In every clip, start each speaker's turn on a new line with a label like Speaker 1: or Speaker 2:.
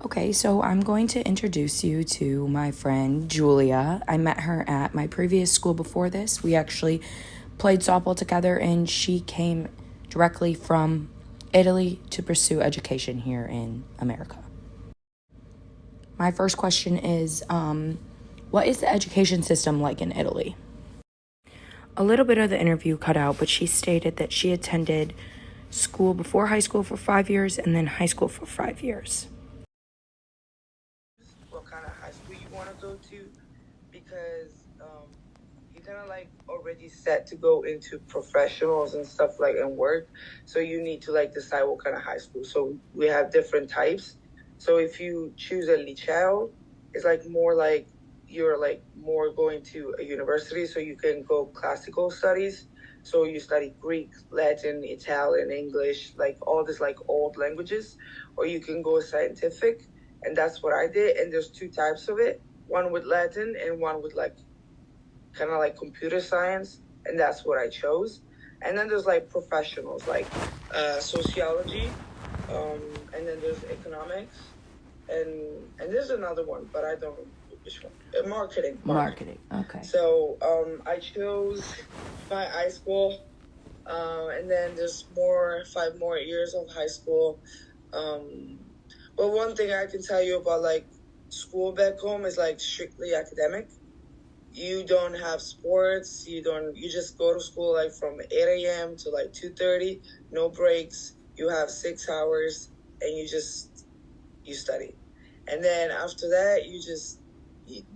Speaker 1: Okay, so I'm going to introduce you to my friend Julia. I met her at my previous school before this. We actually played softball together, and she came directly from Italy to pursue education here in America. My first question is, what is the education system like in Italy? A little bit of the interview cut out, but she stated that she attended school before high school for 5 years and then high school for 5 years.
Speaker 2: What kind of high school you want to go to, because you kind of like already set to go into professionals and stuff like and work, so you need to like decide what kind of high school. So we have different types. So if you choose a liceo, it's like more like you're like more going to a university, so you can go classical studies. So you study Greek, Latin, Italian, English, like all this like old languages, or you can go scientific. And that's what I did. And there's two types of it, one with Latin and one with like kind of like computer science. And that's what I chose. And then there's like professionals like sociology. And then there's economics. And there's another one, but I don't know which one. Marketing.
Speaker 1: Marketing, okay.
Speaker 2: So I chose my high school. And then there's 5 more years of high school. But one thing I can tell you about like school back home is like strictly academic. You don't have sports. You just go to school like from 8 a.m. to like 2:30, no breaks. You have 6 hours and you study. And then after that,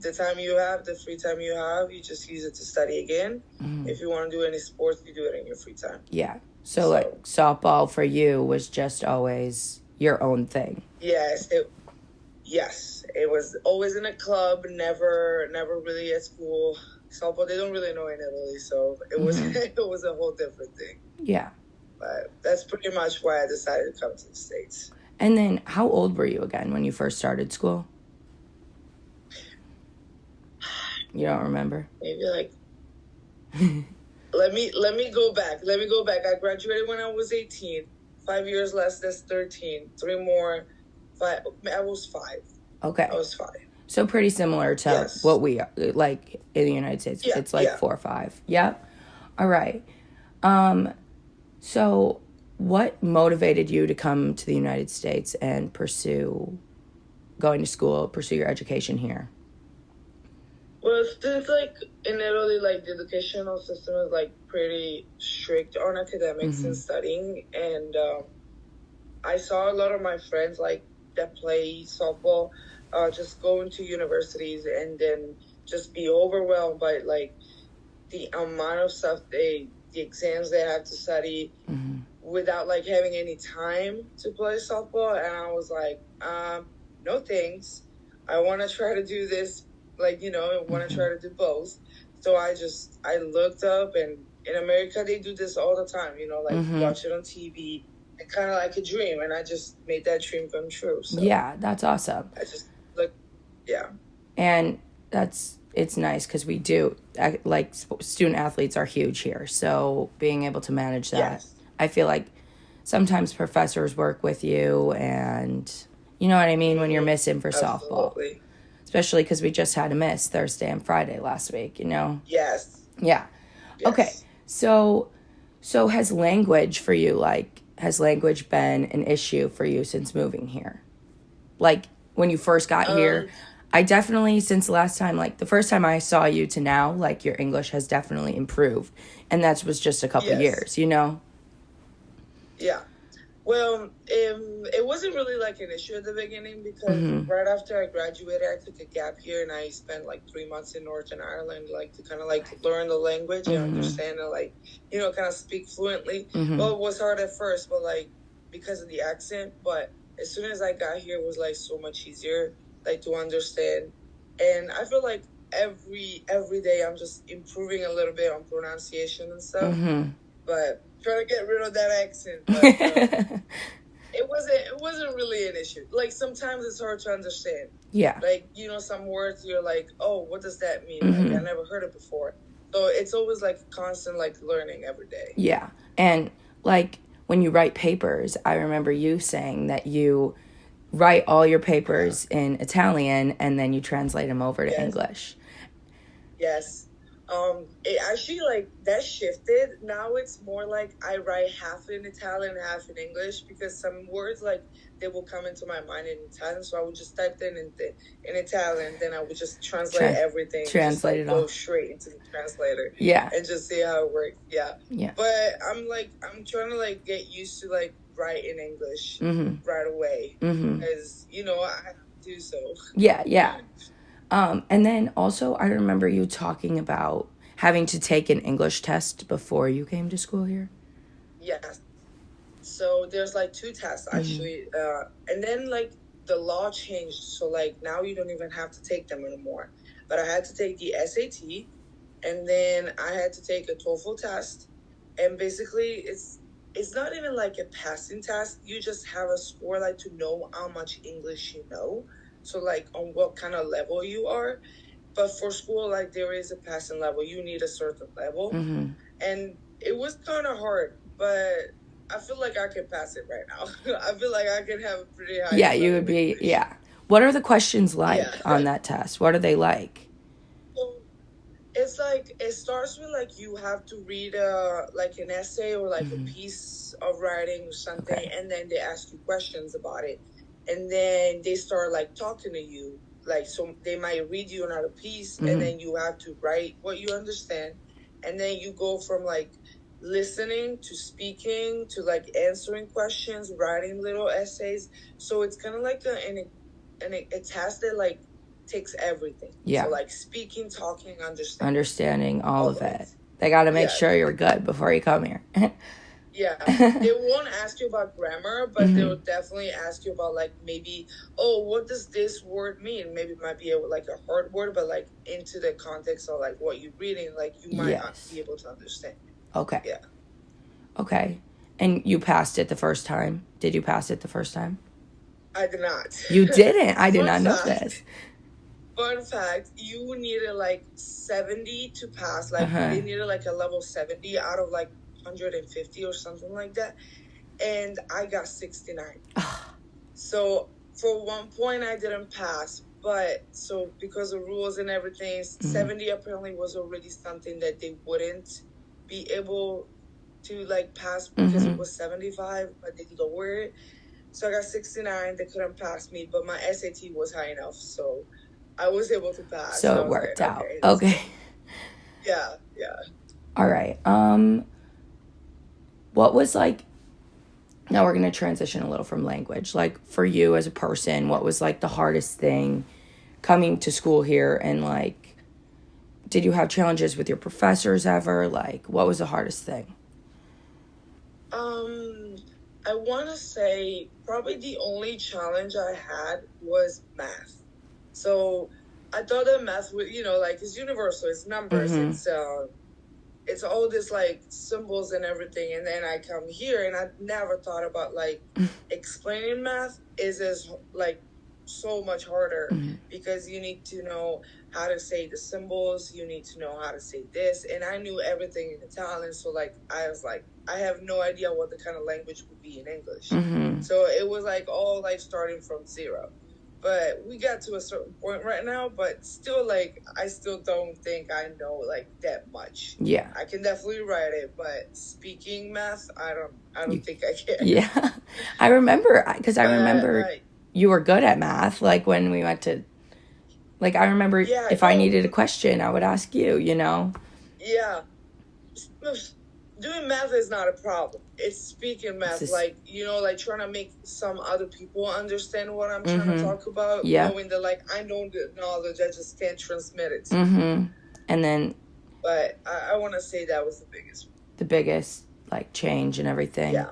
Speaker 2: the free time you have, you just use it to study again. Mm-hmm. If you want to do any sports, you do it in your free time.
Speaker 1: Yeah. So like softball for you was just always your own thing.
Speaker 2: Yes, it was always in a club, never really at school. Softball, they don't really know in Italy, so it was it was a whole different thing.
Speaker 1: Yeah.
Speaker 2: But that's pretty much why I decided to come to the States.
Speaker 1: And then how old were you again when you first started school? You don't remember?
Speaker 2: Maybe like let me go back. I graduated when I was 18. 5 years less, that's 13. 3 more, 5. I was 5.
Speaker 1: Okay.
Speaker 2: I was 5.
Speaker 1: So pretty similar to what we like in the United States. Yeah, it's like 4 or 5. Yep. All right. So what motivated you to come to the United States and pursue going to school, pursue your education here?
Speaker 2: Well, since like in Italy, like the educational system is like pretty strict on academics and studying, and I saw a lot of my friends like that play softball just go into universities and then just be overwhelmed by like the amount of stuff the exams they have to study without like having any time to play softball. And I was like, no thanks. I want to try to do this. Like, I want to try to do both. So I looked up, and in America, they do this all the time, watch it on TV. It's kind of like a dream, and I just made that dream come true. So
Speaker 1: yeah, that's awesome. And it's nice because we do, like, student athletes are huge here. So being able to manage that, yes. I feel like sometimes professors work with you, and you know what I mean, when you're missing for softball. Especially because we just had a miss Thursday and Friday last week,
Speaker 2: Yes.
Speaker 1: Yeah. Yes. Okay. So has language for you, has language been an issue for you since moving here? Like, when you first got here, I definitely, since the last time, like, the first time I saw you to now, like, your English has definitely improved. And that was just a couple years,
Speaker 2: Yeah. Well, it wasn't really like an issue at the beginning because right after I graduated, I took a gap year and I spent like 3 months in Northern Ireland, like to kind of like learn the language and understand and like, kind of speak fluently. Well, it was hard at first, but like because of the accent. But as soon as I got here, it was like so much easier, like to understand. And I feel like every day I'm just improving a little bit on pronunciation and stuff. But trying to get rid of that accent, but it wasn't really an issue. Like sometimes it's hard to understand.
Speaker 1: Yeah.
Speaker 2: Like some words you're like, oh, what does that mean? Like I never heard it before. So it's always like constant like learning every day.
Speaker 1: Yeah, and like when you write papers, I remember you saying that you write all your papers in Italian and then you translate them over to English.
Speaker 2: Yes. It actually, like, that shifted. Now it's more like I write half in Italian, half in English, because some words, like, they will come into my mind in Italian, so I would just type them in Italian, then I would just translate everything.
Speaker 1: Translate
Speaker 2: just,
Speaker 1: it
Speaker 2: go
Speaker 1: all.
Speaker 2: straight into the translator.
Speaker 1: Yeah.
Speaker 2: And just see how it works. Yeah.
Speaker 1: Yeah.
Speaker 2: But I'm trying to, like, get used to, like, write in English right away. Because, you know, I have to do so.
Speaker 1: Yeah, yeah. And then also, I remember you talking about having to take an English test before you came to school here.
Speaker 2: Yes. So there's, like, 2 tests, actually. And then, like, the law changed. So, like, now you don't even have to take them anymore. But I had to take the SAT, and then I had to take a TOEFL test. And basically, it's not even, like, a passing test. You just have a score, like, to know how much English you know. So, like, on what kind of level you are. But for school, like, there is a passing level. You need a certain level. And it was kind of hard, but I feel like I can pass it right now. I feel like I can have a pretty high
Speaker 1: Yeah, you would be,
Speaker 2: English.
Speaker 1: yeah. What are the questions like on that test? What are they like?
Speaker 2: So it's like, it starts with, like, you have to read like an essay or like a piece of writing or something, and then they ask you questions about it. And then they start, like, talking to you. Like, so they might read you another piece, and then you have to write what you understand. And then you go from, like, listening to speaking to, like, answering questions, writing little essays. So it's kind of like a task that, like, takes everything.
Speaker 1: Yeah.
Speaker 2: So, like, speaking, talking,
Speaker 1: Understanding all of it. They got to make sure you're good before you come here.
Speaker 2: Yeah, they won't ask you about grammar, but they'll definitely ask you about, like, maybe, oh, what does this word mean? Maybe it might be like a hard word, but, like, into the context of, like, what you're reading, like, you might not be able to understand.
Speaker 1: Okay.
Speaker 2: Yeah.
Speaker 1: Okay. And you passed it the first time? Did you pass it the first time?
Speaker 2: I did not.
Speaker 1: You didn't? I did not know this.
Speaker 2: Fun fact, you needed, like, 70 to pass. Like, they needed, like, a level 70 out of, like, 150 or something like that, and I got 69. So for one point I didn't pass, but so because of rules and everything, 70 apparently was already something that they wouldn't be able to, like, pass, because it was 75, but they lowered it. So I got 69. They couldn't pass me, but my SAT was high enough, so I was able to pass.
Speaker 1: So it worked out. Okay.
Speaker 2: Yeah.
Speaker 1: All right. What was, like, now we're going to transition a little from language. Like, for you as a person, what was, like, the hardest thing coming to school here? And, like, did you have challenges with your professors ever? Like, what was the hardest thing?
Speaker 2: I want to say probably the only challenge I had was math. So I thought that math would, you know, like, it's universal, it's numbers, it's all this, like, symbols and everything. And then I come here and I never thought about, like, explaining math is like, so much harder, because you need to know how to say the symbols, you need to know how to say this. And I knew everything in Italian, so, like, I was like, I have no idea what the kind of language would be in English. So it was, like, all, like, starting from zero. But we got to a certain point right now, but still, like, I still don't think I know, like, that much.
Speaker 1: Yeah.
Speaker 2: I can definitely write it, but speaking math, I don't think I can.
Speaker 1: Yeah. I remember, because I remember you were good at math, like, when we went to, like, I remember if I needed a question, I would ask you, you know?
Speaker 2: Yeah. Doing math is not a problem. It's speaking math, like, you know, like, trying to make some other people understand what I'm trying to talk about. Knowing that, like, I know the knowledge, I just can't transmit it.
Speaker 1: And then.
Speaker 2: But I want to say that was the biggest.
Speaker 1: The biggest, like, change and everything.
Speaker 2: Yeah.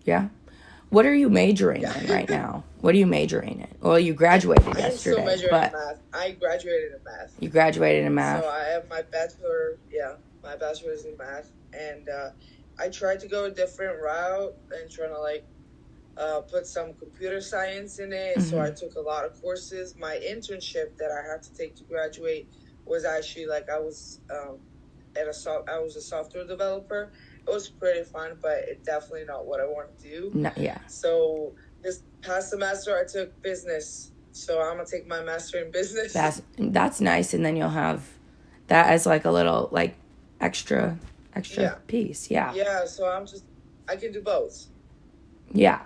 Speaker 1: Yeah. What are you majoring in right now? What are you majoring in? Well, you graduated yesterday.
Speaker 2: I'm still majoring in math. I graduated in math.
Speaker 1: You graduated in math.
Speaker 2: So I have my bachelor. Yeah, my bachelor's in math, and I tried to go a different route and trying to, like, put some computer science in it. So I took a lot of courses. My internship that I had to take to graduate was actually, like, I was a software developer. it was pretty fun, but it's definitely not what I want to do.
Speaker 1: No, yeah.
Speaker 2: So this past semester, I took business. So I'm gonna take my master in business.
Speaker 1: That's nice, and then you'll have that as like a little like extra piece. Yeah.
Speaker 2: Yeah. So I can do both.
Speaker 1: Yeah.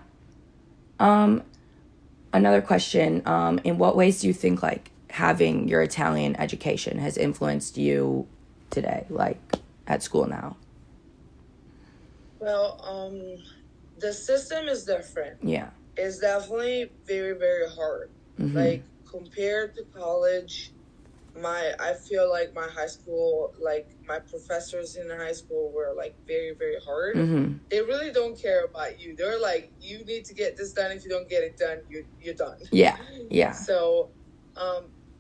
Speaker 1: Another question. In what ways do you think like having your Italian education has influenced you today, like at school now?
Speaker 2: Well, the system is different.
Speaker 1: Yeah.
Speaker 2: It's definitely very, very hard. Mm-hmm. Like compared to college, I feel like my high school, like my professors in high school were like very, very hard. Mm-hmm. They really don't care about you. They're like, you need to get this done. If you don't get it done, you're done.
Speaker 1: Yeah. Yeah.
Speaker 2: So,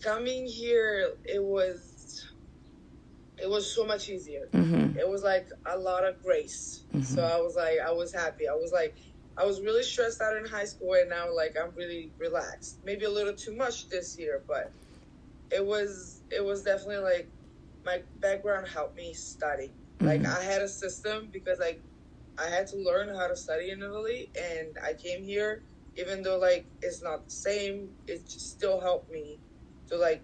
Speaker 2: coming here, it was so much easier. Mm-hmm. It was like a lot of grace. Mm-hmm. So I was happy. I was really stressed out in high school, and now like I'm really relaxed. Maybe a little too much this year, but it was definitely like my background helped me study. Mm-hmm. Like I had a system because like I had to learn how to study in Italy, and I came here, even though like it's not the same, it just still helped me to like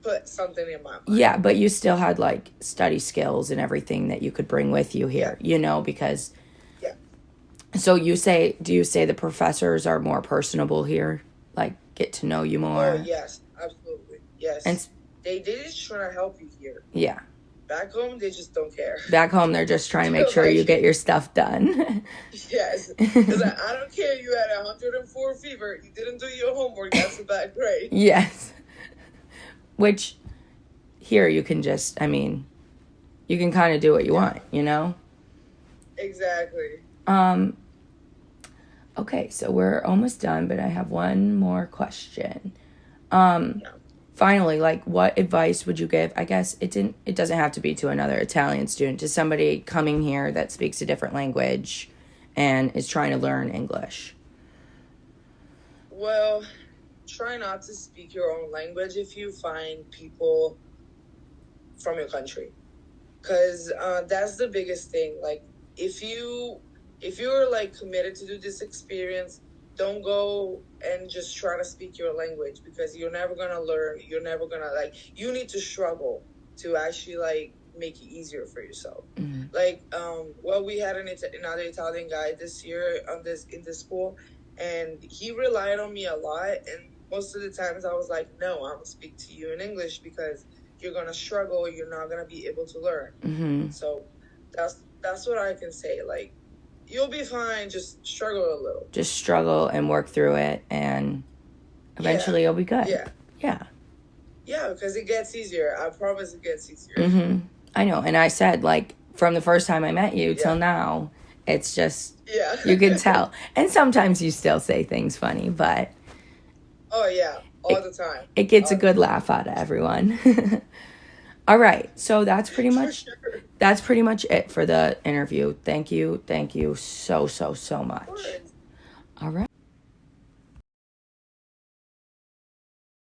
Speaker 2: put something in my mind.
Speaker 1: Yeah, but you still had like study skills and everything that you could bring with you here, you know, because so do you say the professors are more personable here? Like get to know you more?
Speaker 2: Oh, yes, absolutely. Yes. And they just trying to help you here.
Speaker 1: Yeah.
Speaker 2: Back home, they just don't care.
Speaker 1: Back home, they're just trying to make sure you get your stuff done.
Speaker 2: Yes. Because I don't care, you had 104 fever, you didn't do your homework, that's a bad grade.
Speaker 1: Yes. Which, here you can just, I mean, you can kind of do what you want, you know?
Speaker 2: Exactly.
Speaker 1: Okay, so we're almost done, but I have one more question. Finally, like, what advice would you give? I guess it doesn't have to be to another Italian student, to somebody coming here that speaks a different language and is trying to learn English.
Speaker 2: Well, try not to speak your own language if you find people from your country, because that's the biggest thing. Like, if you're like committed to do this experience, don't go and just try to speak your language, because you're never gonna learn. You're never gonna you need to struggle to actually like make it easier for yourself. Mm-hmm. Like, well, we had another Italian guy this year in this school, and he relied on me a lot. And most of the times I was like, no, I'm gonna speak to you in English because you're gonna struggle. You're not gonna be able to learn. Mm-hmm. So that's what I can say. Like, you'll be fine. Just struggle a little.
Speaker 1: Just struggle and work through it, and eventually you'll be good.
Speaker 2: Yeah.
Speaker 1: Yeah.
Speaker 2: Yeah, because it gets easier. I promise it gets easier.
Speaker 1: Mm-hmm. I know. And I said, like, from the first time I met you till now, it's just, you can tell. And sometimes you still say things funny, but...
Speaker 2: Oh, yeah. All the time.
Speaker 1: It gets a good laugh out of everyone. All right. So that's pretty much it for the interview. Thank you so much. All right.